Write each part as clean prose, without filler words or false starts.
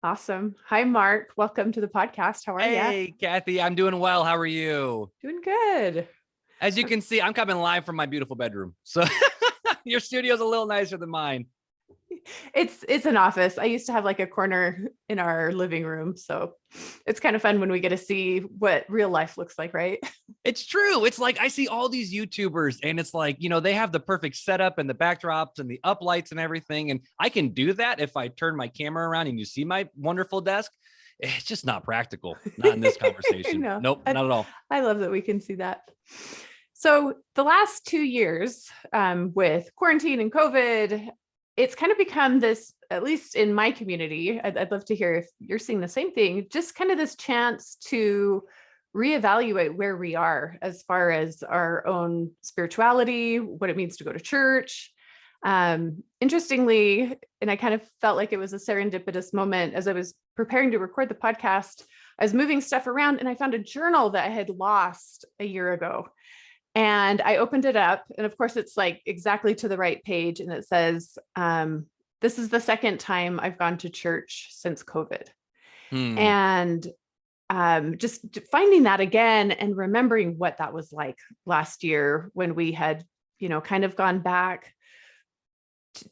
Awesome. Hi, Marc. Welcome to the podcast. How are you? Hey, Kathy, I'm doing well. How are you? Doing good. As you can see, I'm coming live from my beautiful bedroom. So your studio's a little nicer than mine. It's an office. I used to have like a corner in our living room, so it's kind of fun when we get to see what real life looks like, right? It's true. It's like I see all these YouTubers and it's like, they have the perfect setup and the backdrops and the uplights and everything. And I can do that if I turn my camera around and you see my wonderful desk. It's just not practical. Not in this conversation. No, Nope, not at all. I love that we can see that. So the last 2 years with quarantine and COVID, it's kind of become this, at least in my community, I'd love to hear if you're seeing the same thing, just kind of this chance to reevaluate where we are as far as our own spirituality, what it means to go to church. Interestingly, and I kind of felt like it was a serendipitous moment as I was preparing to record the podcast, I was moving stuff around and I found a journal that I had lost a year ago. And I opened it up, and of course, it's like exactly to the right page. And it says, this is the second time I've gone to church since COVID. And just finding that again and remembering what that was like last year when we had, kind of gone back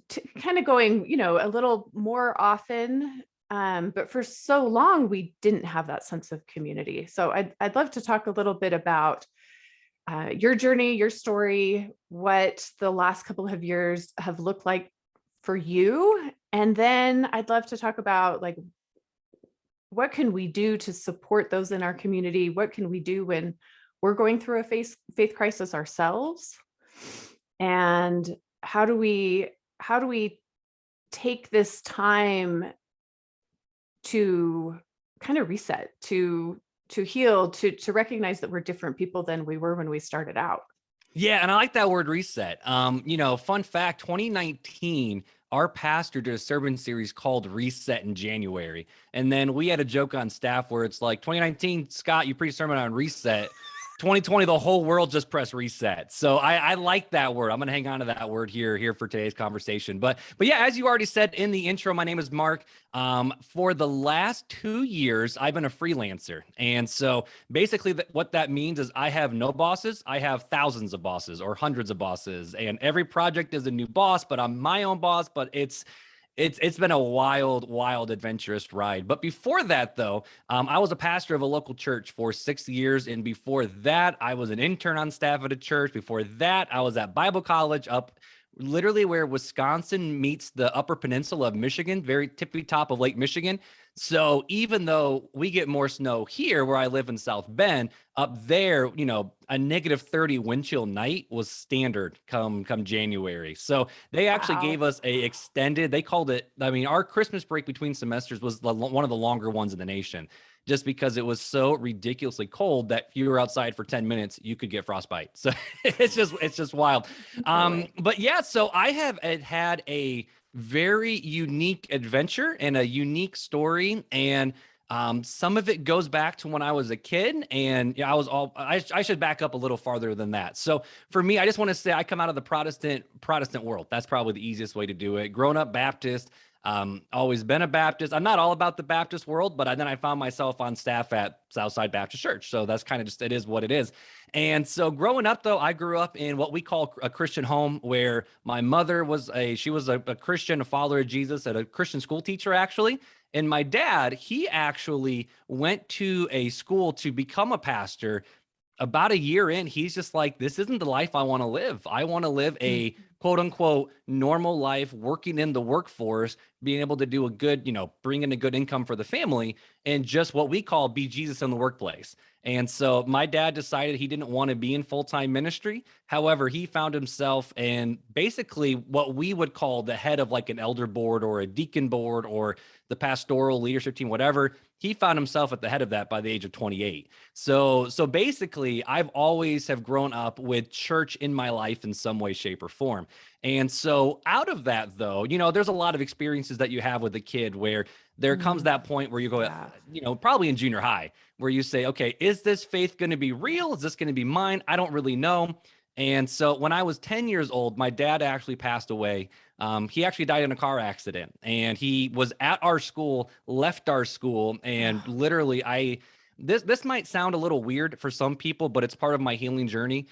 to kind of going, a little more often. But for so long, we didn't have that sense of community. So I'd love to talk a little bit about your journey, your story, what the last couple of years have looked like for you. And then I'd love to talk about like, what can we do to support those in our community? What can we do when we're going through a faith crisis ourselves? And how do we take this time to kind of reset, to heal, to recognize that we're different people than we were when we started out? Yeah, and I like that word reset. Fun fact, 2019, our pastor did a sermon series called Reset in January. And then we had a joke on staff where it's like 2019, Scott, you preached a sermon on reset. 2020, the whole world just pressed reset. So I like that word. I'm going to hang on to that word here for today's conversation. But yeah, as you already said in the intro, my name is Marc. For the last 2 years, I've been a freelancer. And so basically what that means is I have no bosses. I have thousands of bosses or hundreds of bosses. And every project is a new boss, but I'm my own boss. But it's been a wild, adventurous ride. But before that, though, I was a pastor of a local church for 6 years. And before that, I was an intern on staff at a church. Before that, I was at Bible college up literally where Wisconsin meets the Upper Peninsula of Michigan, very tippy top of Lake Michigan. So even though we get more snow here where I live in South Bend, up there, a negative 30 wind chill night was standard come January. So they actually gave us a extended, they called it, our Christmas break between semesters was one of the longer ones in the nation, just because it was so ridiculously cold that if you were outside for 10 minutes, you could get frostbite. So it's just wild. But yeah, so I have had a very unique adventure and a unique story. And some of it goes back to when I was a kid, and I should back up a little farther than that. So for me, I just want to say I come out of the Protestant world. That's probably the easiest way to do it. Grown up Baptist, always been a Baptist. I'm not all about the Baptist world, but then I found myself on staff at Southside Baptist Church. So that's kind of just, it is what it is. And so growing up, though, I grew up in what we call a Christian home, where my mother was a Christian, a follower of Jesus, and a Christian school teacher, actually. And my dad, he actually went to a school to become a pastor. About a year in, he's just like, this isn't the life I want to live. I want to live a quote unquote normal life, working in the workforce, being able to do a good, bring in a good income for the family, and just what we call be Jesus in the workplace. And so my dad decided he didn't want to be in full-time ministry. However, he found himself in basically what we would call the head of like an elder board or a deacon board or the pastoral leadership team, whatever. He found himself at the head of that by the age of 28. So basically, I've always have grown up with church in my life in some way, shape, or form. And so out of that, though, there's a lot of experiences that you have with a kid where there comes that point where you go, probably in junior high, where you say, okay, is this faith going to be real? Is this going to be mine? I don't really know. And so when I was 10 years old, my dad actually passed away He actually died in a car accident, and he was at our school, left our school, and literally this might sound a little weird for some people, but it's part of my healing journey.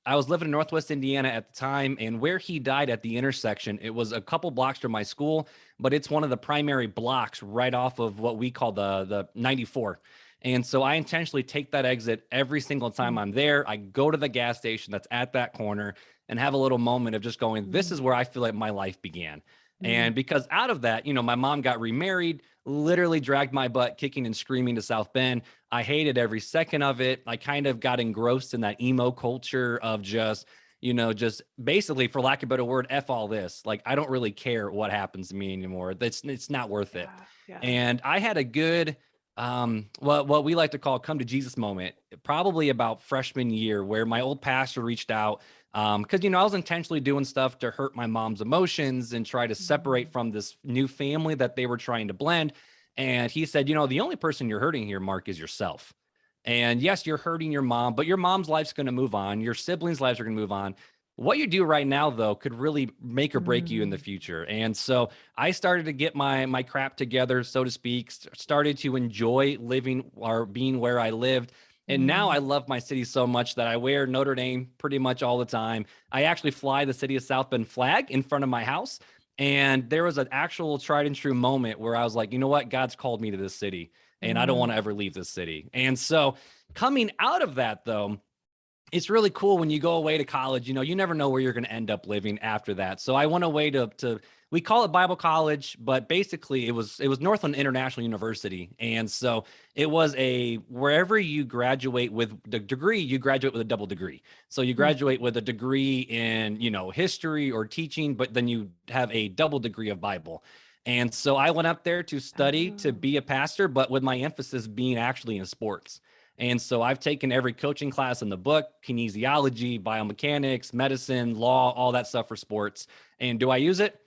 I was living in Northwest Indiana at the time, and where he died at the intersection, it was a couple blocks from my school, but it's one of the primary blocks right off of what we call the 94. And so I intentionally take that exit every single time I'm there. I go to the gas station that's at that corner and have a little moment of just going, this is where I feel like my life began. And because out of that, my mom got remarried, literally dragged my butt kicking and screaming to South Bend. I hated every second of it. I kind of got engrossed in that emo culture of just basically, for lack of a better word, F all this. Like, I don't really care what happens to me anymore. It's not worth it. Yeah. And I had a good, what we like to call come to Jesus moment, probably about freshman year, where my old pastor reached out. Because, I was intentionally doing stuff to hurt my mom's emotions and try to separate from this new family that they were trying to blend. And he said, the only person you're hurting here, Marc, is yourself. And yes, you're hurting your mom, but your mom's life's going to move on. Your siblings' lives are going to move on. What you do right now, though, could really make or break you in the future. And so I started to get my crap together, so to speak, started to enjoy living or being where I lived. And now I love my city so much that I wear Notre Dame pretty much all the time. I actually fly the city of South Bend flag in front of my house. And there was an actual tried and true moment where I was like, you know what? God's called me to this city, and I don't want to ever leave this city. And so coming out of that, though, it's really cool when you go away to college. You never know where you're going to end up living after that. So I went away to we call it Bible college, but basically it was Northland International University. And so it was wherever you graduate with the degree, you graduate with a double degree. So you graduate with a degree in, history or teaching, but then you have a double degree of Bible. And so I went up there to study to be a pastor, but with my emphasis being actually in sports. And so I've taken every coaching class in the book, kinesiology, biomechanics, medicine, law, all that stuff for sports. And do I use it?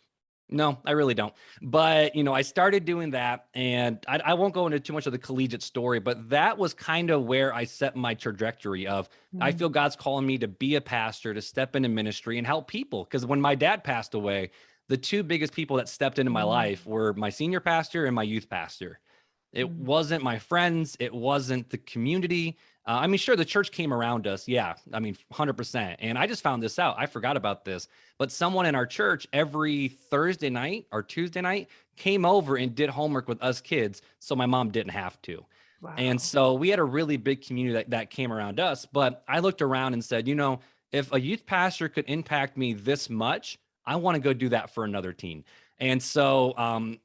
No, I really don't. But, I started doing that, and I won't go into too much of the collegiate story, but that was kind of where I set my trajectory of, I feel God's calling me to be a pastor, to step into ministry and help people. Because when my dad passed away, the two biggest people that stepped into my life were my senior pastor and my youth pastor. It wasn't my friends. It wasn't the community. Sure, the church came around us. Yeah, 100%. And I just found this out. I forgot about this. But someone in our church every Thursday night or Tuesday night came over and did homework with us kids, so my mom didn't have to. Wow. And so we had a really big community that came around us. But I looked around and said, if a youth pastor could impact me this much, I want to go do that for another teen. And so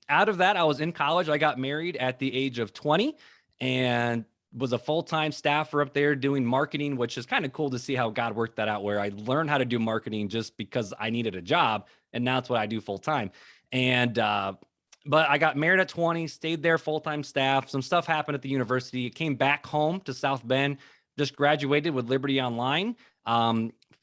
out of that, I was in college. I got married at the age of 20 and was a full-time staffer up there doing marketing, which is kind of cool to see how God worked that out, where I learned how to do marketing just because I needed a job. And now it's what I do full-time. And but I got married at 20, stayed there full-time staff. Some stuff happened at the university. It came back home to South Bend, just graduated with Liberty Online.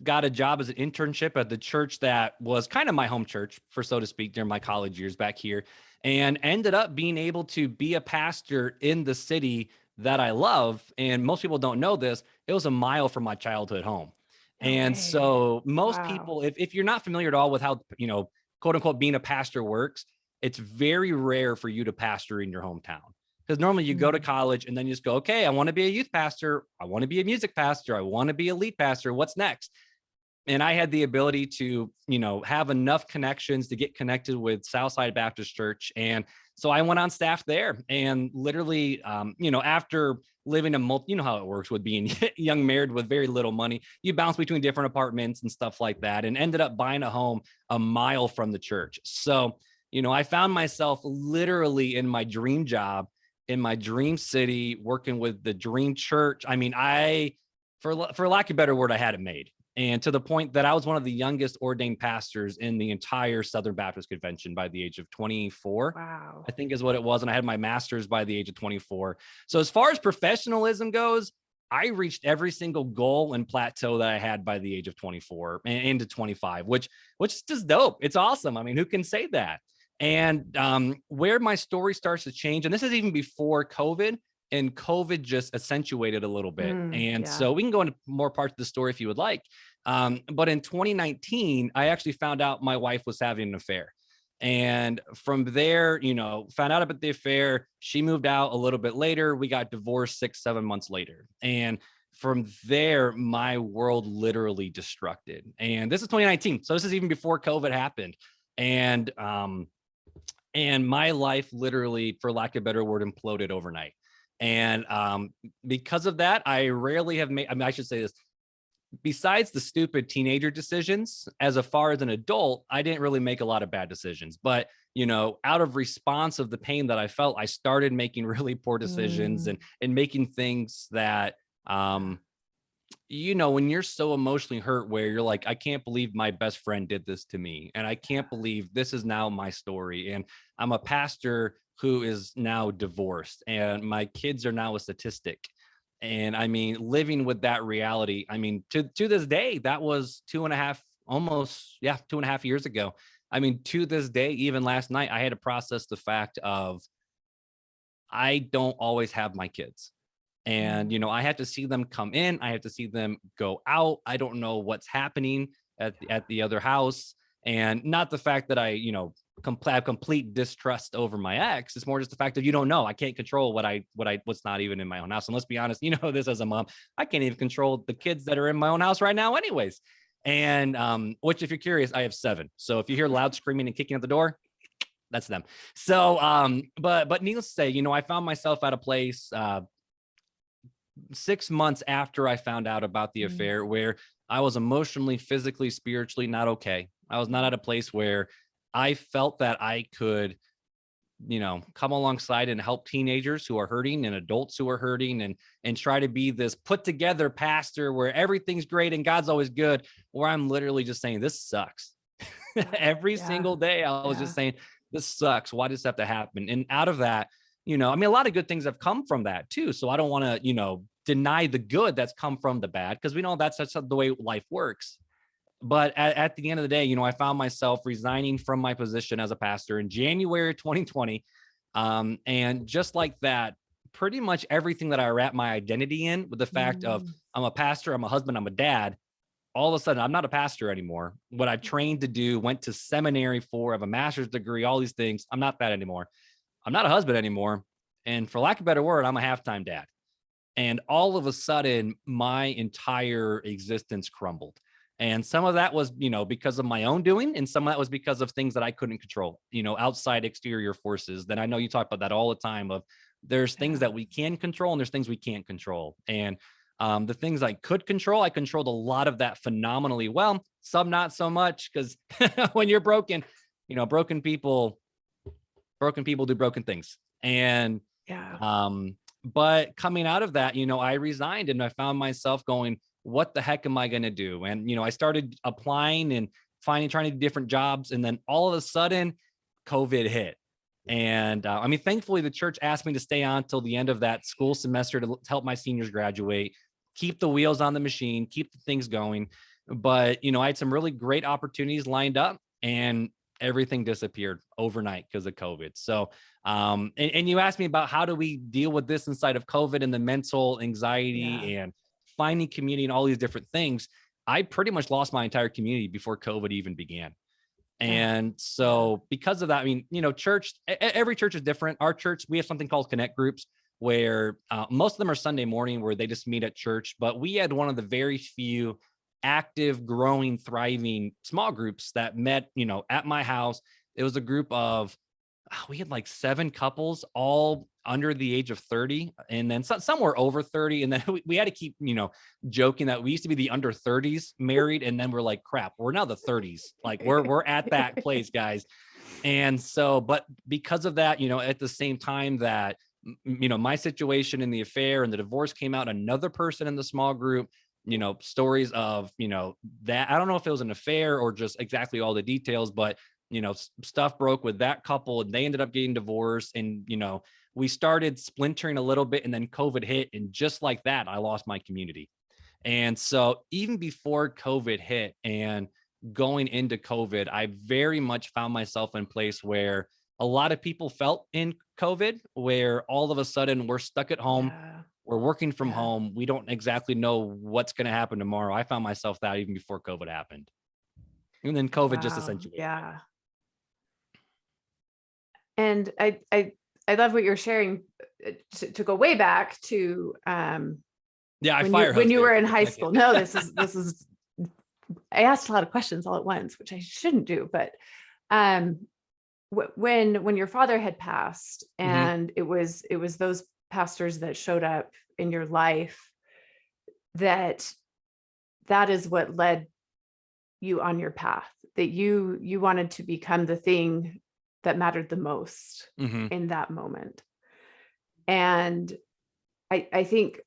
Got a job as an internship at the church that was kind of my home church, for so to speak, during my college years back here, and ended up being able to be a pastor in the city that I love. And most people don't know this. It was a mile from my childhood home. And so most people, if you're not familiar at all with how, quote unquote, being a pastor works, it's very rare for you to pastor in your hometown. Because normally you go to college and then you just go, okay, I want to be a youth pastor. I want to be a music pastor. I want to be a lead pastor. What's next? And I had the ability to, have enough connections to get connected with Southside Baptist Church. And so I went on staff there, and literally, after living how it works with being young, married with very little money, you bounce between different apartments and stuff like that, and ended up buying a home a mile from the church. So, I found myself literally in my dream job, in my dream city, working with the dream church. For lack of a better word, I had it made. And to the point that I was one of the youngest ordained pastors in the entire Southern Baptist Convention by the age of 24. Wow. I think is what it was. And I had my master's by the age of 24. So as far as professionalism goes, I reached every single goal and plateau that I had by the age of 24 and into 25, which is just dope. It's awesome. Who can say that? And where my story starts to change, and this is even before COVID, and COVID just accentuated a little bit. So we can go into more parts of the story if you would like. But in 2019, I actually found out my wife was having an affair. And from there, found out about the affair. She moved out a little bit later. We got divorced 6, 7 months later. And from there, my world literally destructed. And this is 2019. So this is even before COVID happened. And my life literally, for lack of a better word, imploded overnight. And because of that, I rarely have made, I should say this, besides the stupid teenager decisions, as far as an adult, I didn't really make a lot of bad decisions. But, out of response of the pain that I felt, I started making really poor decisions and making things that, when you're so emotionally hurt where you're like, I can't believe my best friend did this to me. And I can't believe this is now my story. And I'm a pastor who is now divorced and my kids are now a statistic. And I mean, living with that reality, I mean, to this day, that was 2.5 years ago. I mean, to this day, even last night, I had to process the fact of I don't always have my kids. And, I have to see them come in. I have to see them go out. I don't know what's happening at the other house. And not the fact that I, have complete distrust over my ex. It's more just the fact that you don't know. I can't control what's not even in my own house. And let's be honest, this as a mom, I can't even control the kids that are in my own house right now anyways. And which, if you're curious, I have 7. So if you hear loud screaming and kicking at the door, that's them. So, but needless to say, I found myself at a place, 6 months after I found out about the affair, where I was emotionally, physically, spiritually not okay. I was not at a place where I felt that I could, come alongside and help teenagers who are hurting and adults who are hurting and try to be this put together pastor where everything's great and God's always good, where I'm literally just saying, this sucks. Every single day I was just saying, this sucks. Why does this have to happen? And out of that, a lot of good things have come from that too. So I don't want to, deny the good that's come from the bad, because we know that's the way life works. But at the end of the day, I found myself resigning from my position as a pastor in January 2020. And just like that, pretty much everything that I wrap my identity in, with the fact of I'm a pastor, I'm a husband, I'm a dad, all of a sudden I'm not a pastor anymore. What I trained to do, went to seminary for, have a master's degree, all these things, I'm not that anymore. I'm not a husband anymore. And for lack of a better word, I'm a half-time dad. And all of a sudden, my entire existence crumbled. And some of that was, because of my own doing. And some of that was because of things that I couldn't control, outside exterior forces. Then I know you talk about that all the time of there's things that we can control and there's things we can't control. And the things I could control, I controlled a lot of that phenomenally well. Some not so much, because when you're broken, broken people do broken things. And but coming out of that, I resigned and I found myself going, what the heck am I going to do? And, I started applying and trying to do different jobs. And then all of a sudden, COVID hit. And thankfully, the church asked me to stay on till the end of that school semester to help my seniors graduate, keep the wheels on the machine, keep the things going. But, I had some really great opportunities lined up and everything disappeared overnight because of COVID. So, and you asked me about how do we deal with this inside of COVID and the mental anxiety and finding community and all these different things. I pretty much lost my entire community before COVID even began. And so because of that, church, every church is different. Our church, we have something called connect groups where most of them are Sunday morning where they just meet at church. But we had one of the very few active, growing, thriving small groups that met, at my house. It was a group of, we had like 7 couples, all under the age of 30. And then some were over 30. And then we had to keep, joking that we used to be the under 30s married. And then we're like, crap, we're now the 30s. Like we're at that place, guys. And so, but because of that, at the same time that, my situation in the affair and the divorce came out, another person in the small group, stories of, that I don't know if it was an affair or just exactly all the details, but, stuff broke with that couple and they ended up getting divorced. And, we started splintering a little bit and then COVID hit. And just like that, I lost my community. And so even before COVID hit and going into COVID, I very much found myself in a place where a lot of people felt in COVID, where all of a sudden we're stuck at home. We're working from Yeah. home. We don't exactly know what's going to happen tomorrow. I found myself that even before COVID happened. And then COVID just Wow. accentuated it. Yeah. And I love what you're sharing, to go way back to Yeah, I when fire hose you there were for in a high second. school. No, this is I asked a lot of questions all at once, which I shouldn't do, but when your father had passed, Mm-hmm. and it was those pastors that showed up in your life, that is what led you on your path, that you wanted to become the thing that mattered the most Mm-hmm. in that moment. And I think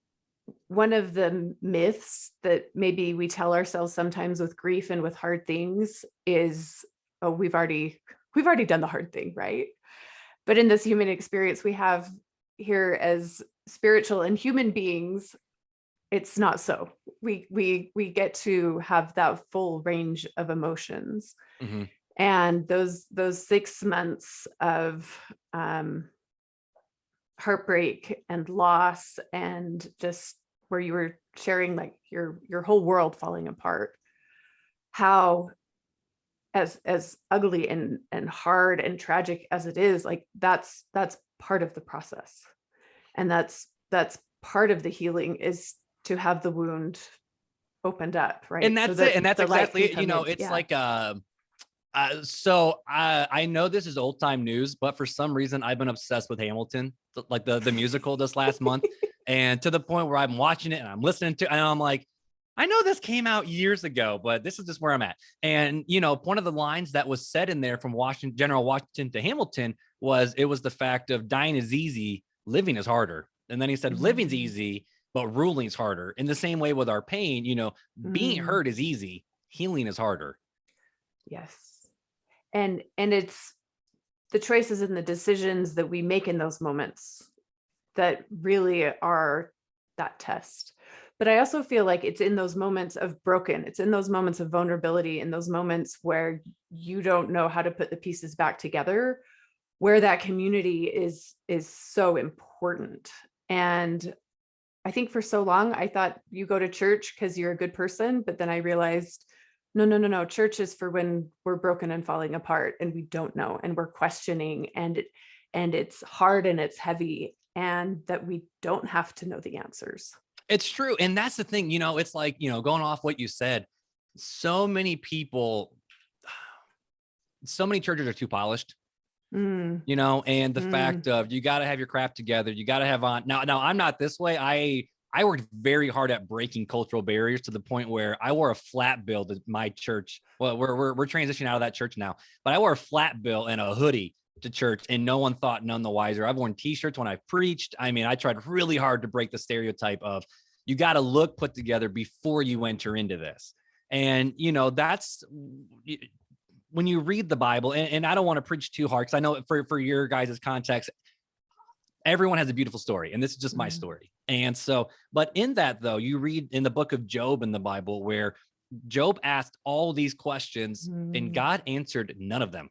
one of the myths that maybe we tell ourselves sometimes with grief and with hard things is, oh, we've already done the hard thing, right? But in this human experience we have here as spiritual and human beings, it's not so. We get to have that full range of emotions. Mm-hmm. And those 6 months of heartbreak and loss, and just where you were sharing like your whole world falling apart, how as ugly and hard and tragic as it is, like that's part of the process. And that's part of the healing, is to have the wound opened up, And right? So that's it. that And that's the light can exactly it. come in. It's Yeah. like so I know this is old time news, but for some reason I've been obsessed with Hamilton, like the musical this last month, and to the point where I'm watching it and I'm listening to, and I'm like, I know this came out years ago, but this is just where I'm at. And one of the lines that was said in there from General Washington to Hamilton was, it was the fact of dying is easy, living is harder. And then he said, living's easy, but ruling's harder. In the same way with our pain, being hurt is easy, healing is harder. Yes. And it's the choices and the decisions that we make in those moments that really are that test. But I also feel like it's in those moments of it's in those moments of vulnerability, in those moments where you don't know how to put the pieces back together, where that community is so important. And I think for so long I thought you go to church because you're a good person, but then I realized no, church is for when we're broken and falling apart and we don't know and we're questioning, and it's hard and it's heavy, and that we don't have to know the answers. It's true. And that's the thing, it's like, going off what you said, so many people, so many churches are too polished, and the fact of, you got to have your crap together. You got to have on now, I'm not this way. I worked very hard at breaking cultural barriers to the point where I wore a flat bill to my church. Well, we're transitioning out of that church now, but I wore a flat bill and a hoodie to church, and no one thought none the wiser. I've worn t-shirts when I preached. I mean, I tried really hard to break the stereotype of, you got to look put together before you enter into this. And, that's when you read the Bible, and I don't want to preach too hard, because I know for your guys' context, everyone has a beautiful story, and this is just my story. And so, but in that though, you read in the book of Job in the Bible, where Job asked all these questions and God answered none of them.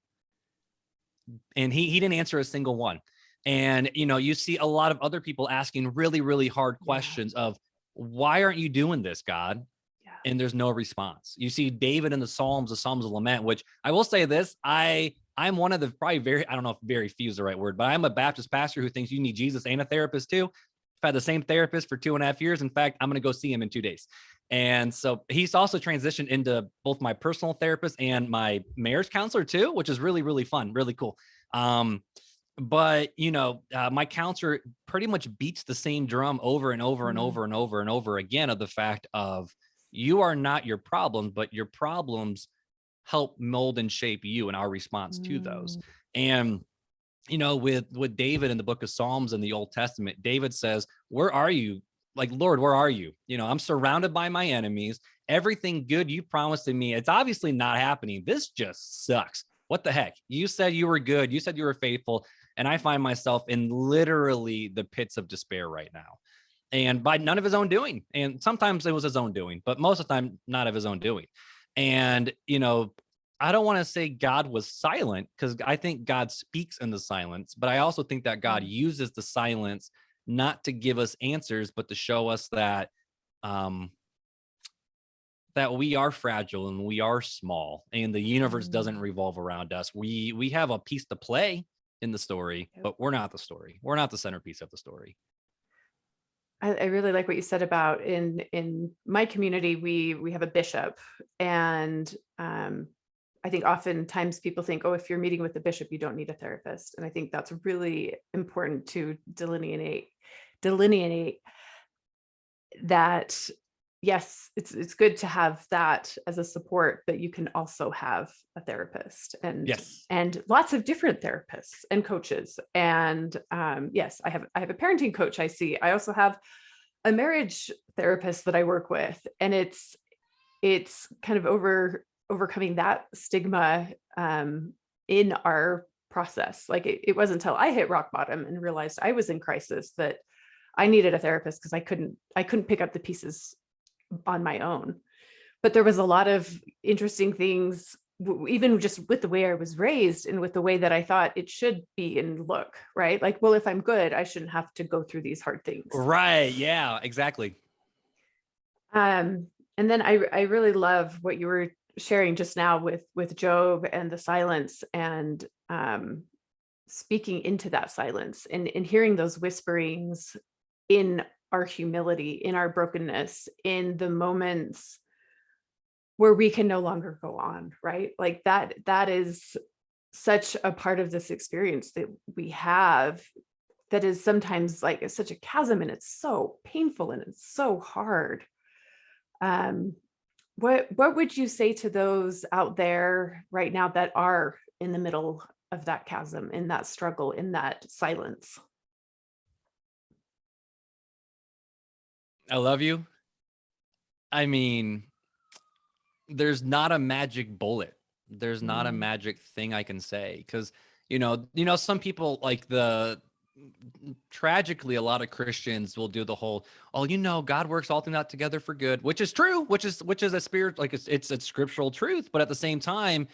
And he didn't answer a single one. And, you see a lot of other people asking really, really hard questions of, why aren't you doing this, God? Yeah. And there's no response. You see David in the Psalms of Lament, which I will say this, I'm one of the probably I don't know if very few is the right word, but I'm a Baptist pastor who thinks you need Jesus and a therapist too. I've had the same therapist for 2.5 years. In fact, I'm going to go see him in 2 days. And so he's also transitioned into both my personal therapist and my marriage counselor too, which is really, really fun, really cool. But my counselor pretty much beats the same drum over and over and over and over and over again of the fact of, you are not your problems, but your problems help mold and shape you and our response to those. And with David in the book of Psalms in the Old Testament, David says, where are you? Like, Lord, where are you? I'm surrounded by my enemies. Everything good you promised to me, it's obviously not happening. This just sucks. What the heck? You said you were good. You said you were faithful. And I find myself in literally the pits of despair right now. And by none of his own doing. And sometimes it was his own doing, but most of the time, not of his own doing. And, I don't want to say God was silent, because I think God speaks in the silence, but I also think that God uses the silence not to give us answers, but to show us that um, that we are fragile and we are small, and the universe doesn't revolve around us. We have a piece to play in the story, but we're not the story. We're not the centerpiece of the story. I really like what you said about in my community, we have a bishop, and I think oftentimes people think, oh, if you're meeting with the bishop, you don't need a therapist. And I think that's really important to delineate that. Yes, it's good to have that as a support, but you can also have a therapist, Yes. and lots of different therapists and coaches. And yes, I have a parenting coach. I also have a marriage therapist that I work with, and it's kind of overcoming that stigma in our process. Like it wasn't until I hit rock bottom and realized I was in crisis that I needed a therapist, because I couldn't pick up the pieces on my own. But there was a lot of interesting things, even just with the way I was raised and with the way that I thought it should be and look, right? Like, well, if I'm good, I shouldn't have to go through these hard things. Right. Yeah, exactly. And then I really love what you were sharing just now with Job and the silence, and speaking into that silence, and hearing those whisperings in our humility, in our brokenness, in the moments where we can no longer go on, right? Like that is such a part of this experience that we have, that is sometimes like it's such a chasm, and it's so painful and it's so hard. What would you say to those out there right now that are in the middle of that chasm, in that struggle, in that silence? I love you. I mean, there's not a magic bullet. There's not a magic thing I can say, because some people, like, tragically, a lot of Christians will do the whole, oh, God works all things out together for good, which is true, which is a spirit, like it's a scriptural truth. But at the same time,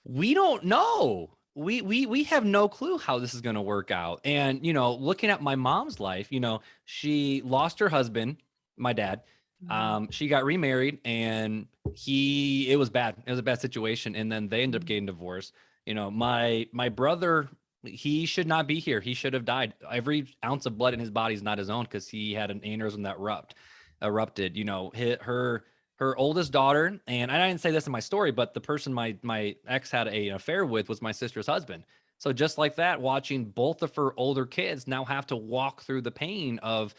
we don't know. We have no clue how this is going to work out. And looking at my mom's life, she lost her husband, my dad. She got remarried, and it was bad. It was a bad situation. And then they ended up getting divorced. My brother, he should not be here. He should have died. Every ounce of blood in his body is not his own, because he had an aneurysm that erupted. Hit her oldest daughter, and I didn't say this in my story, but the person my ex had an affair with was my sister's husband. So just like that, watching both of her older kids now have to walk through the pain of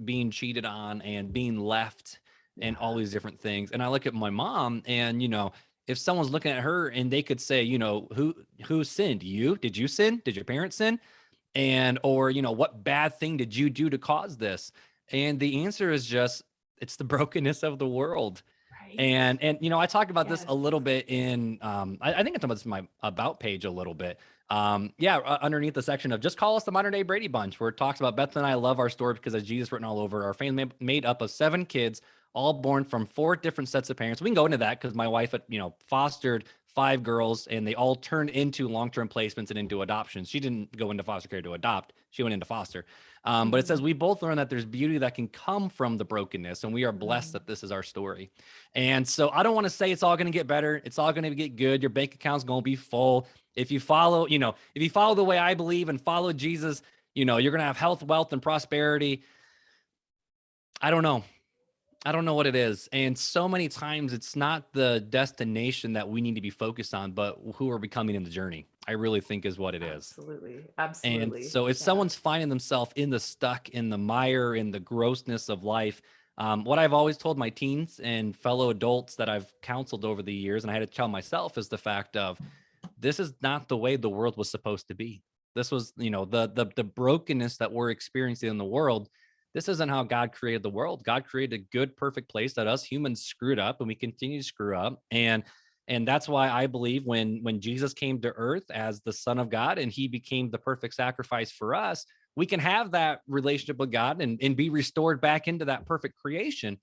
being cheated on and being left and all these different things. And I look at my mom, and if someone's looking at her and they could say, who sinned? You? Did you sin? Did your parents sin? And or what bad thing did you do to cause this? And the answer is just, it's the brokenness of the world. Right. And I talked about this a little bit in I think it's about this in my about page a little bit. Underneath the section of just call us the modern day Brady Bunch, where it talks about Beth and I love our story because as Jesus written all over. Our family made up of 7 kids, all born from 4 different sets of parents. We can go into that because my wife fostered 5 girls, and they all turned into long-term placements and into adoptions. She didn't go into foster care to adopt. She went into foster. But it says we both learn that there's beauty that can come from the brokenness, and we are blessed that this is our story. And so I don't want to say it's all going to get better. It's all going to get good. Your bank account's going to be full. If you follow, the way I believe and follow Jesus, you're going to have health, wealth, and prosperity. I don't know what it is. And so many times it's not the destination that we need to be focused on, but who are becoming in the journey, I really think is what it is. Absolutely. And so if someone's finding themselves stuck in the mire, in the grossness of life, what I've always told my teens and fellow adults that I've counseled over the years, and I had to tell myself, is the fact of, this is not the way the world was supposed to be. This was, the brokenness that we're experiencing in the world. This isn't how God created the world. God created a good, perfect place that us humans screwed up, and we continue to screw up. And that's why I believe when Jesus came to earth as the Son of God and he became the perfect sacrifice for us, we can have that relationship with God and be restored back into that perfect creation.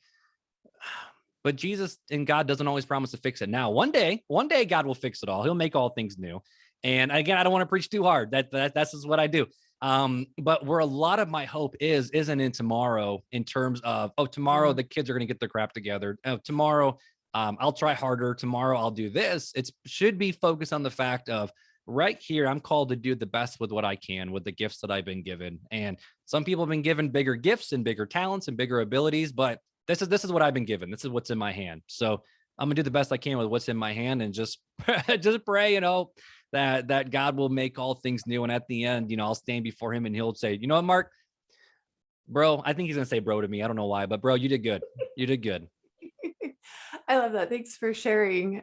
But Jesus and God doesn't always promise to fix it. Now, one day God will fix it all. He'll make all things new. And again, I don't want to preach too hard. That's just what I do. But where a lot of my hope isn't in tomorrow in terms of, oh, tomorrow the kids are going to get their crap together. Oh, tomorrow, I'll try harder. Tomorrow I'll do this. It should be focused on the fact of right here, I'm called to do the best with what I can with the gifts that I've been given. And some people have been given bigger gifts and bigger talents and bigger abilities, but this is what I've been given. This is what's in my hand. So I'm gonna do the best I can with what's in my hand and just just pray, that God will make all things new. And at the end, I'll stand before him and he'll say, you know what, Marc, bro, I think he's gonna say bro to me. I don't know why, but bro, you did good. You did good. I love that. Thanks for sharing.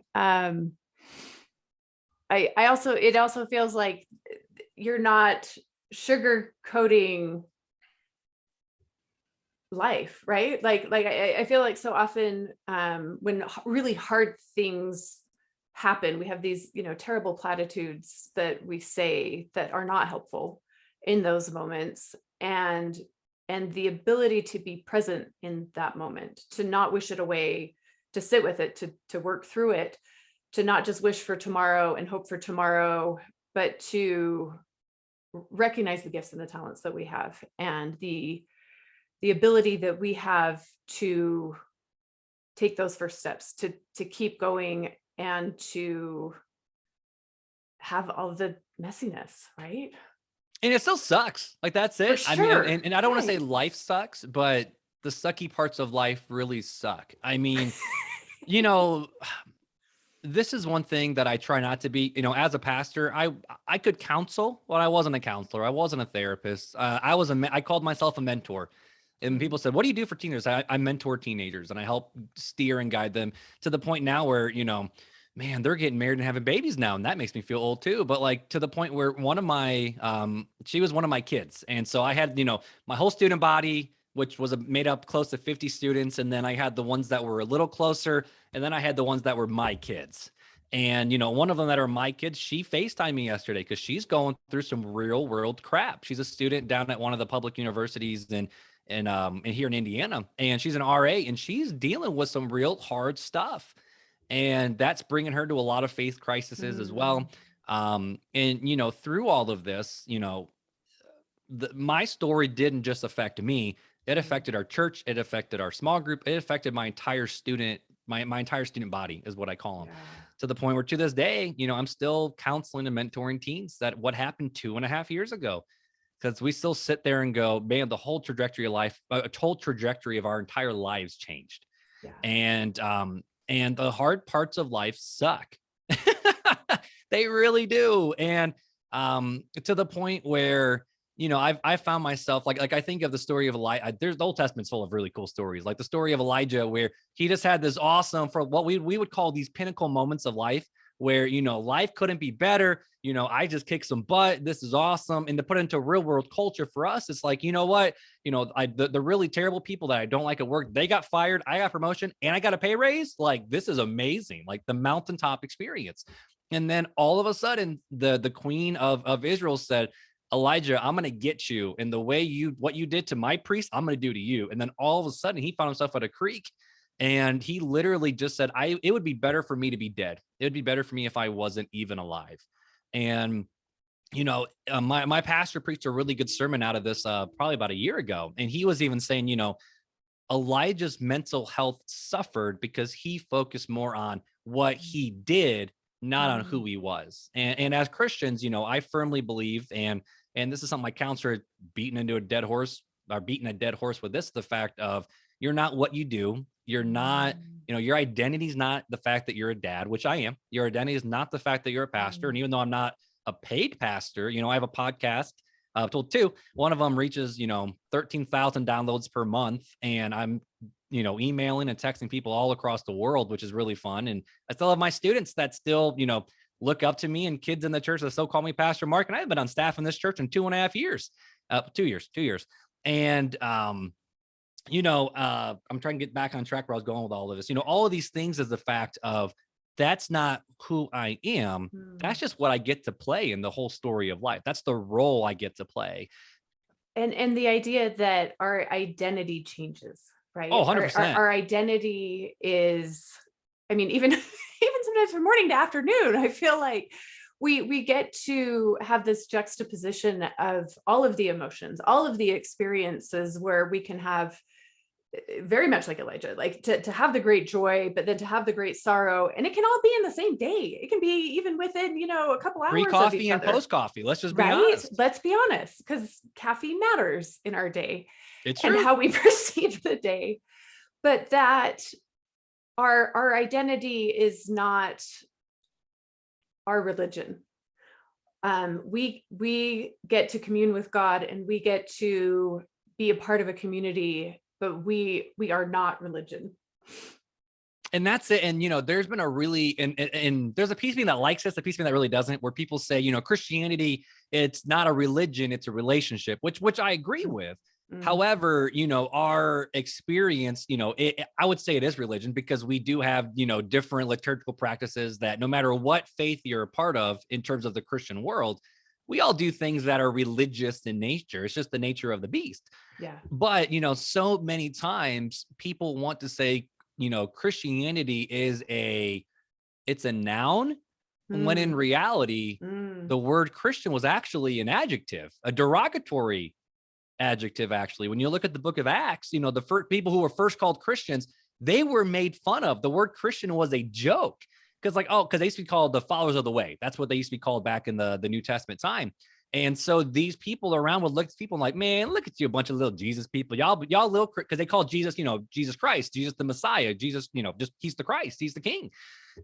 It also feels like you're not sugarcoating life, right? I feel like so often when really hard things happen, we have these, terrible platitudes that we say that are not helpful in those moments. And the ability to be present in that moment, to not wish it away, to sit with it, to work through it, to not just wish for tomorrow and hope for tomorrow, but to recognize the gifts and the talents that we have, and the ability that we have to take those first steps, to keep going, and to have all the messiness, right? And it still sucks. Like, that's it. For I mean, sure. and I don't want to say Right. life sucks, but the sucky parts of life really suck. I mean, you know, this is one thing that I try not to be, as a pastor, I could counsel, but I wasn't a counselor. I wasn't a therapist. I called myself a mentor. And people said, what do you do for teenagers? I mentor teenagers and I help steer and guide them to the point now where, man, they're getting married and having babies now. And that makes me feel old too. But like, to the point where one of my, she was one of my kids. And so I had, my whole student body, which was made up close to 50 students. And then I had the ones that were a little closer. And then I had the ones that were my kids. And, one of them that are my kids, she FaceTimed me yesterday because she's going through some real world crap. She's a student down at one of the public universities and here in Indiana, and she's an RA, and she's dealing with some real hard stuff. And that's bringing her to a lot of faith crises as well. And through all of this, my story didn't just affect me. It affected our church. It affected our small group. It affected my entire student, my entire student body is what I call them. Yeah. To the point where to this day, I'm still counseling and mentoring teens that what happened 2.5 years ago, because we still sit there and go, man, the whole trajectory of life, a whole trajectory of our entire lives changed. Yeah. And the hard parts of life suck. They really do. And to the point where, I found myself like I think of the story of Elijah. There's the Old Testament's full of really cool stories, like the story of Elijah, where he just had this awesome, for what we would call these pinnacle moments of life, where, life couldn't be better. I just kicked some butt. This is awesome. And to put it into real world culture for us, it's like, the really terrible people that I don't like at work, they got fired. I got promotion and I got a pay raise. Like, this is amazing. Like the mountaintop experience. And then all of a sudden the queen of Israel said, Elijah, I'm going to get you. And the way what you did to my priest, I'm going to do to you. And then all of a sudden he found himself at a creek. And he literally just said, it would be better for me to be dead. It would be better for me if I wasn't even alive. And, my pastor preached a really good sermon out of this probably about a year ago. And he was even saying, Elijah's mental health suffered because he focused more on what he did, not on who he was. And as Christians, I firmly believe, and this is something my counselor beating a dead horse with this, the fact of, you're not what you do. You're not, your identity is not the fact that you're a dad, which I am. Your identity is not the fact that you're a pastor. And even though I'm not a paid pastor, I have a podcast, told two. One of them reaches, 13,000 downloads per month. And I'm, emailing and texting people all across the world, which is really fun. And I still have my students that still, look up to me, and kids in the church that still call me Pastor Marc. And I've been on staff in this church in 2.5 years, 2 years. And, I'm trying to get back on track where I was going with all of this. All of these things is the fact of, that's not who I am. That's just what I get to play in the whole story of life. That's the role I get to play. And the idea that our identity changes, right? Oh, 100%. Our identity is, I mean, even sometimes from morning to afternoon, I feel like we get to have this juxtaposition of all of the emotions, all of the experiences, where we can have, very much like Elijah, like to have the great joy, but then to have the great sorrow, and it can all be in the same day. It can be even within, a couple hours of Pre-coffee each and other. post-coffee. Let's just be Right? honest. Let's be honest, because caffeine matters in our day It's and true. how we perceive the day. But that our identity is not our religion. We get to commune with God, and we get to be a part of a community, but we are not religion. And that's it. And, there's been a really, and there's a piece of me that likes this, a piece of me that really doesn't, where people say, Christianity, it's not a religion, it's a relationship, which I agree with. However, our experience, I would say it is religion, because we do have, different liturgical practices that no matter what faith you're a part of in terms of the Christian world, we all do things that are religious in nature. It's just the nature of the beast. Yeah. But, so many times people want to say, Christianity is it's a noun, when in reality, the word Christian was actually an adjective, a derogatory adjective. Actually, when you look at the book of Acts, the first people who were first called Christians, they were made fun of. The word Christian was a joke, because they used to be called the followers of the way. That's what they used to be called back in the New Testament time. And so these people around would look at people like, man, look at you, a bunch of little Jesus people, y'all little, because they call Jesus, Jesus Christ, Jesus the Messiah, Jesus, just he's the Christ, he's the King.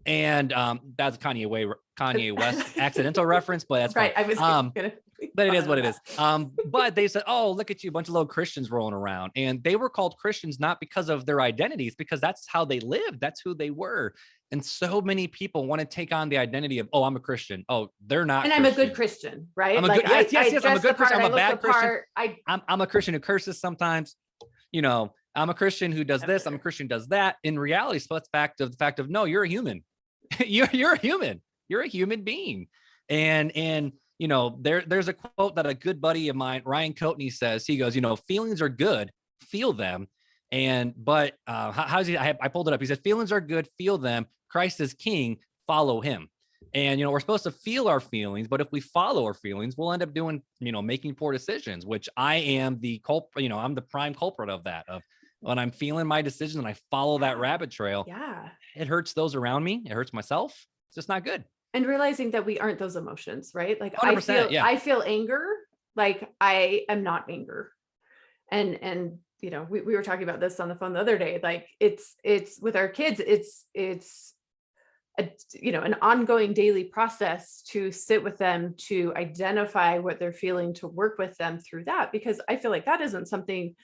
And that's a Kanye West accidental reference, but that's right. fine. I was gonna but it is what it is. But they said, oh, look at you, a bunch of little Christians rolling around. And they were called Christians not because of their identities, because that's how they lived. That's who they were. And so many people want to take on the identity of, oh, I'm a Christian. Oh, they're not. And Christian. I'm a good Christian, right? I'm a good, yes. I'm a good Christian. I'm a bad Christian. I'm a Christian who curses sometimes. I'm a Christian who does this. I'm a Christian who does that. In reality, splits back to the fact of, no, you're a human. you're a human. You're a human being. And there's a quote that a good buddy of mine, Ryan Coatney, says. He goes, feelings are good, feel them. But how's he? I pulled it up. He said, feelings are good, feel them. Christ is king, follow him. And, we're supposed to feel our feelings, but if we follow our feelings, we'll end up doing, making poor decisions, which I am the culprit, I'm the prime culprit of that. Of when I'm feeling my decision and I follow that rabbit trail, it hurts those around me. It hurts myself. It's just not good. And realizing that we aren't those emotions, right? Like I feel anger, like I am not anger. And we were talking about this on the phone the other day. Like it's with our kids, it's an ongoing daily process to sit with them, to identify what they're feeling, to work with them through that, because I feel like that isn't something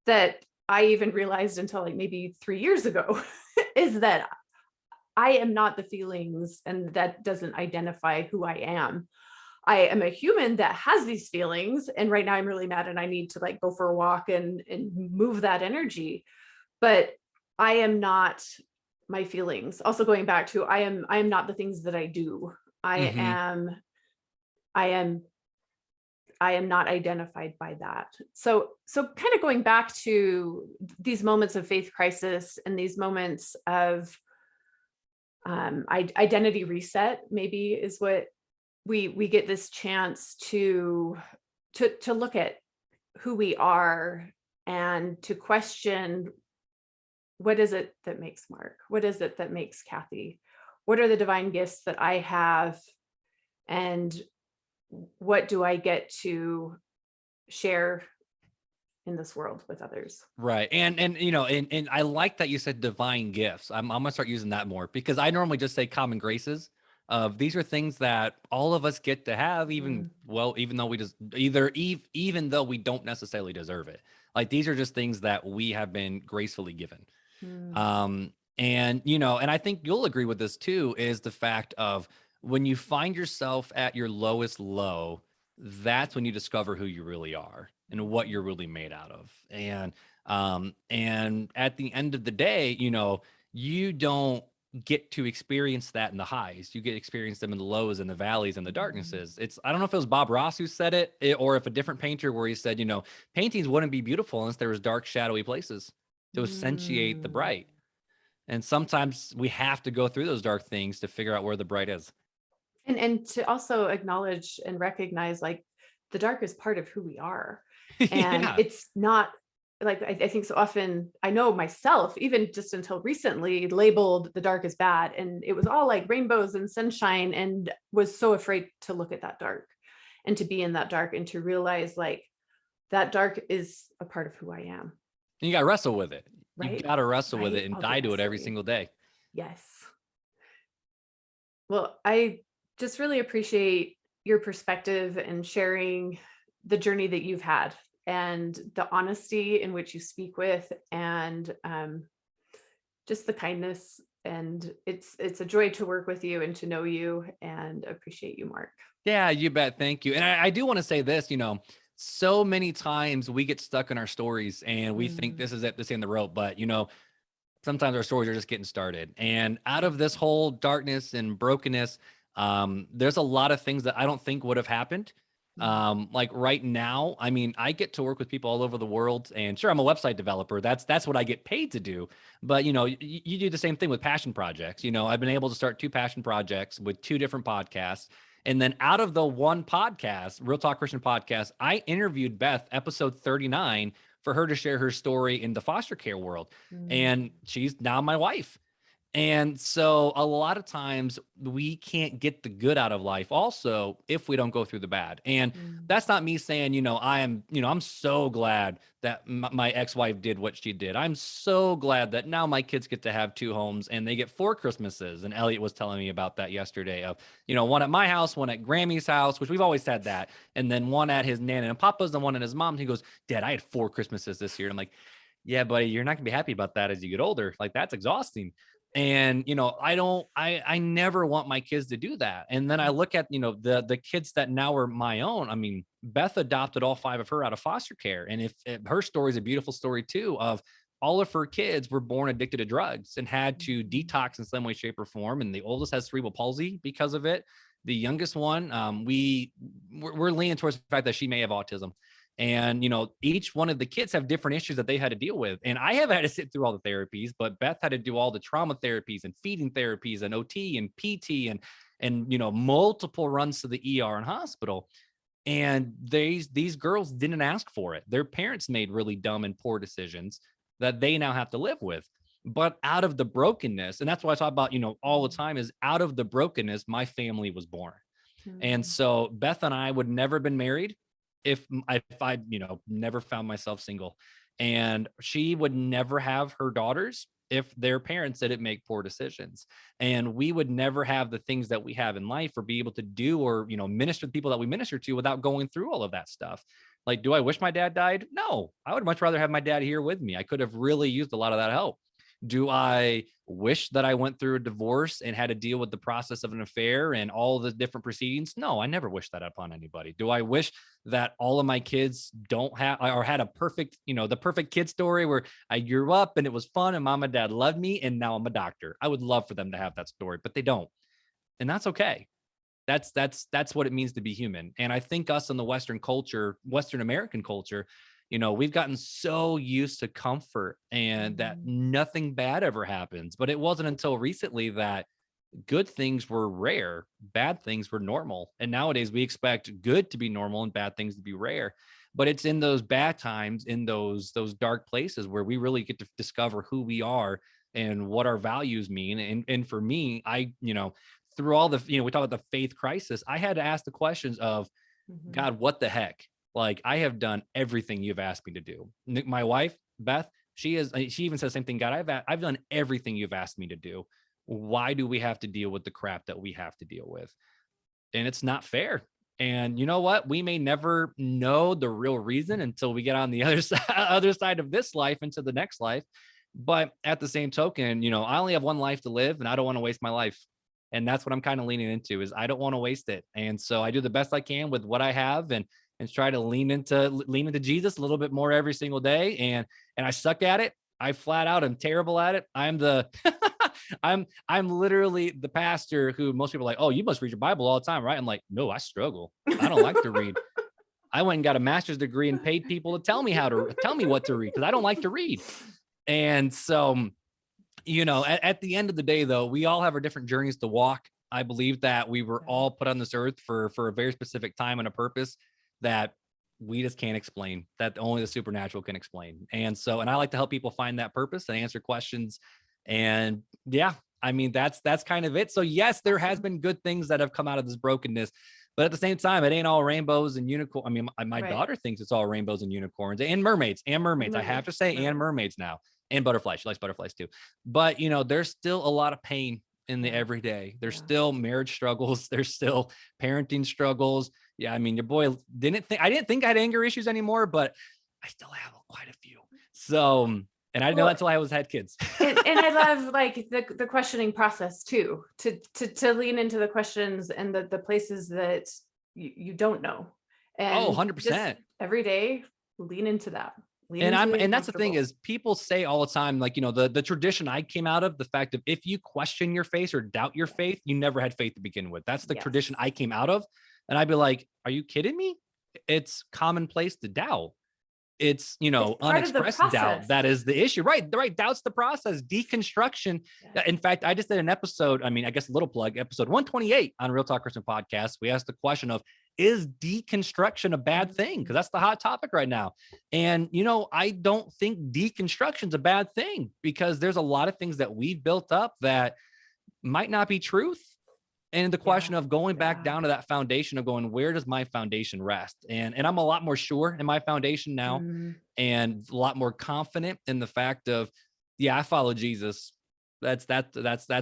that I even realized until like maybe 3 years ago, is that I am not the feelings, and that doesn't identify who I am. I am a human that has these feelings, and right now I'm really mad and I need to like go for a walk and move that energy. But I am not my feelings. Also going back to I am not the things that I do. I am not identified by that. So kind of going back to these moments of faith crisis and these moments of identity reset, maybe, is what we get this chance to look at who we are and to question, what is it that makes Marc? What is it that makes Kathy? What are the divine gifts that I have? And what do I get to share in this world with others? Right. And I like that you said divine gifts. I'm gonna start using that more, because I normally just say common graces. These are things that all of us get to have, even though we just even though we don't necessarily deserve it. Like, these are just things that we have been gracefully given. And I think you'll agree with this too, is the fact of, when you find yourself at your lowest low, that's when you discover who you really are and what you're really made out of. And at the end of the day, you don't get to experience that in the highs. You get to experience them in the lows and the valleys and the darknesses. I don't know if it was Bob Ross who said it, or if a different painter, where he said, paintings wouldn't be beautiful unless there was dark, shadowy places to accentuate the bright. And sometimes we have to go through those dark things to figure out where the bright is. And to also acknowledge and recognize like the dark is part of who we are. And Yeah. it's not like I think so often I know myself, even just until recently, labeled the dark as bad. And it was all like rainbows and sunshine, and was so afraid to look at that dark and to be in that dark and to realize like that dark is a part of who I am. And you got to wrestle with it. You Right. got to wrestle with Right. it and All the die to it every wrestling. single day. Yes. Well, I just really appreciate your perspective and sharing the journey that you've had and the honesty in which you speak with, and just the kindness. And it's a joy to work with you and to know you, and appreciate you, Marc. Yeah, you bet. Thank you. And I do want to say this, so many times we get stuck in our stories and we think Mm, this is it, this in the rope, but sometimes our stories are just getting started. And out of this whole darkness and brokenness, there's a lot of things that I don't think would have happened. mm, Like right now, I mean, I get to work with people all over the world, and sure, I'm a website developer. That's what I get paid to do. But you do the same thing with passion projects. I've been able to start 2 passion projects with 2 different podcasts. And then out of the one podcast, Real Talk Christian Podcast, I interviewed Beth, episode 39, for her to share her story in the foster care world. mm, And she's now my wife. And so a lot of times we can't get the good out of life also if we don't go through the bad. And mm, that's not me saying, I'm so glad that my ex-wife did what she did. I'm so glad that now my kids get to have 2 homes and they get 4 Christmases. And Elliot was telling me about that yesterday of, one at my house, one at Grammy's house, which we've always had that. And then one at his Nana and Papa's and one at his mom's. He goes, Dad, I had 4 Christmases this year. And I'm like, yeah, buddy, you're not gonna be happy about that as you get older. Like that's exhausting. And I never want my kids to do that. And then I look at the kids that now are my own. I mean, Beth adopted all 5 of her out of foster care, and if her story is a beautiful story too, of all of her kids were born addicted to drugs and had to mm, detox in some way, shape, or form. And the oldest has cerebral palsy because of it. The youngest one, we're leaning towards the fact that she may have autism. And each one of the kids have different issues that they had to deal with, and I have had to sit through all the therapies, but Beth had to do all the trauma therapies and feeding therapies and OT and PT and multiple runs to the ER and hospital. And these girls didn't ask for it. Their parents made really dumb and poor decisions that they now have to live with. But out of the brokenness, and that's what I talk about all the time, is out of the brokenness my family was born. And mm, so Beth and I would never have been married if I never found myself single. And she would never have her daughters if their parents didn't make poor decisions. And we would never have the things that we have in life or be able to do or minister to people that we minister to without going through all of that stuff. Like, do I wish my dad died? No, I would much rather have my dad here with me. I could have really used a lot of that help. Do I wish that I went through a divorce and had to deal with the process of an affair and all the different proceedings? No, I never wish that upon anybody. Do I wish that all of my kids don't have or had a perfect, the perfect kid story where I grew up and it was fun and mom and dad loved me and now I'm a doctor? I would love for them to have that story, but they don't. And that's okay. That's what it means to be human. And I think us in the Western American culture, we've gotten so used to comfort and that mm, nothing bad ever happens. But it wasn't until recently that good things were rare, bad things were normal. And nowadays we expect good to be normal and bad things to be rare. But it's in those bad times, in those dark places where we really get to discover who we are and what our values mean. And for me, through all the, we talk about the faith crisis, I had to ask the questions of, mhm, God, what the heck? Like, I have done everything you've asked me to do. My wife, Beth, she even says the same thing. God, I've done everything you've asked me to do. Why do we have to deal with the crap that we have to deal with? And it's not fair. And you know what? We may never know the real reason until we get on the other side of this life into the next life. But at the same token, I only have one life to live and I don't want to waste my life. And that's what I'm kind of leaning into is I don't want to waste it. And so I do the best I can with what I have and try to lean into Jesus a little bit more every single day. And I suck at it. I flat out am terrible at it. I'm the I'm literally the pastor who most people are like, oh, you must read your Bible all the time, right? I'm like, no, I struggle. I don't like to read. I went and got a master's degree and paid people to tell me what to read because I don't like to read. And so, at the end of the day, though, we all have our different journeys to walk. I believe that we were all put on this earth for a very specific time and a purpose that we just can't explain, that only the supernatural can explain. And so, and I like to help people find that purpose and answer questions. And yeah, I mean, that's kind of it. So yes, there has been good things that have come out of this brokenness, but at the same time, it ain't all rainbows and unicorns. I mean, my daughter thinks it's all rainbows and unicorns and mermaids. I have to say, and mermaids now, and butterflies. She likes butterflies too. But there's still a lot of pain in the everyday. There's still marriage struggles. There's still parenting struggles. Yeah, I mean, your boy I didn't think I had anger issues anymore, but I still have quite a few. So, and I didn't know that until I had kids. and I love like the questioning process too, to lean into the questions and the places that you don't know. And 100%. Every day, lean into that. And that's the thing is, people say all the time, like, the tradition I came out of, the fact of if you question your faith or doubt your faith, you never had faith to begin with. That's the tradition I came out of. And I'd be like, are you kidding me? It's commonplace to doubt. It's, unexpressed doubt. That is the issue. Right. Doubt's the process. Deconstruction. Yeah. In fact, I just did an episode. I mean, I guess a little plug, episode 128 on Real Talk Christian Podcast. We asked the question of, is deconstruction a bad thing? Because that's the hot topic right now. And, I don't think deconstruction is a bad thing, because there's a lot of things that we've built up that might not be truth. And the question of going back down to that foundation of going, where does my foundation rest? And I'm a lot more sure in my foundation now, and a lot more confident in the fact of, I follow Jesus. That's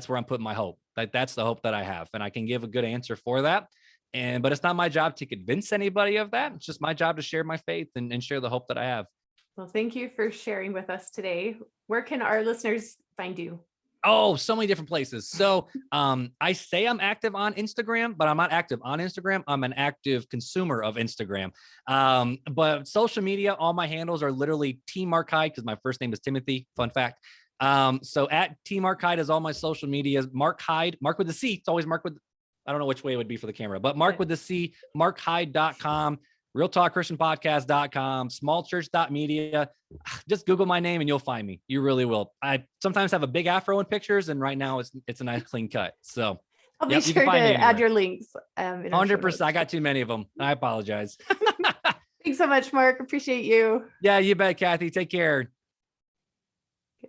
where I'm putting my hope. Like, that's the hope that I have. And I can give a good answer for that. But it's not my job to convince anybody of that. It's just my job to share my faith and share the hope that I have. Well, thank you for sharing with us today. Where can our listeners find you? Oh, so many different places. So I say I'm active on Instagram, but I'm not active on Instagram. I'm an active consumer of Instagram. But social media, all my handles are literally T Marc Hyde, because my first name is Timothy. Fun fact. So at T Marc Hyde is all my social media. Marc Hyde, Marc with a C. It's always Marc with, I don't know which way it would be for the camera, but Marc with a C, marchyde.com. realtalkchristianpodcast.com, smallchurch.media. Just Google my name and you'll find me. You really will. I sometimes have a big afro in pictures, and right now it's a nice clean cut. So I'll be sure to add your links. 100%. I got too many of them. I apologize. Thanks so much, Marc. Appreciate you. Yeah, you bet, Kathy. Take care.